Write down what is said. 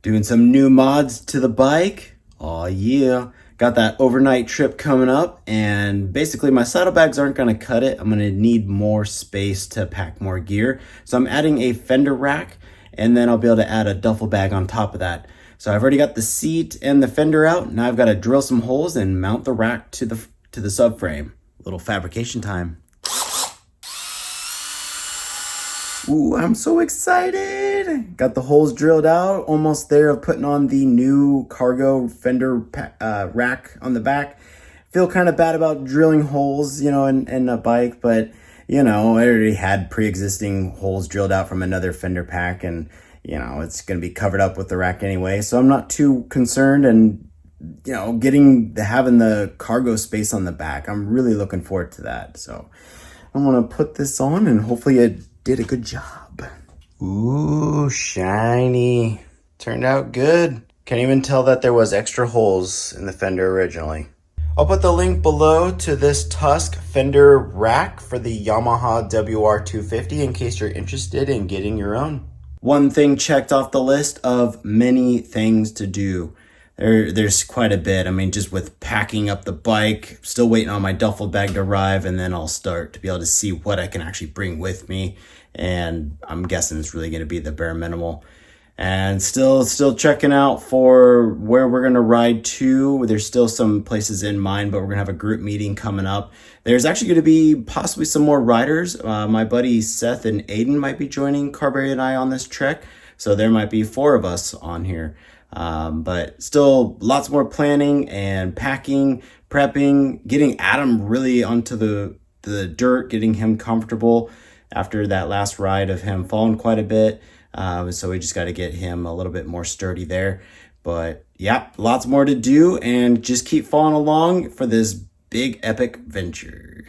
Doing some new mods to the bike. Oh yeah. Got that overnight trip coming up, and basically my saddlebags aren't gonna cut it. I'm gonna need more space to pack more gear. So I'm adding a fender rack, and then I'll be able to add a duffel bag on top of that. So I've already got the seat and the fender out. Now I've got to drill some holes and mount the rack to the subframe. Little fabrication time. Ooh, I'm so excited. Got the holes drilled out, almost there of putting on the new cargo fender rack on the back. Feel kind of bad about drilling holes, in a bike, but I already had pre-existing holes drilled out from another fender pack, and it's going to be covered up with the rack anyway. So I'm not too concerned, and having the cargo space on the back, I'm really looking forward to that. So I'm going to put this on, and hopefully it did a good job. Ooh, shiny. Turned out good. Can't even tell that there was extra holes in the fender originally. I'll put the link below to this Tusk fender rack for the Yamaha WR250 in case you're interested in getting your own. One thing checked off the list of many things to do. There's quite a bit. I mean, just with packing up the bike, still waiting on my duffel bag to arrive, and then I'll start to be able to see what I can actually bring with me. And I'm guessing it's really going to be the bare minimal. And still checking out for where we're going to ride to. There's still some places in mind, but we're going to have a group meeting coming up. There's actually going to be possibly some more riders. My buddy Seth and Aiden might be joining Carberry and I on this trek. So there might be 4 of us on here. But still lots more planning and packing, prepping, getting Adam really onto the dirt, getting him comfortable after that last ride of him falling quite a bit. So we just got to get him a little bit more sturdy there. But yeah, lots more to do, and just keep following along for this big epic venture.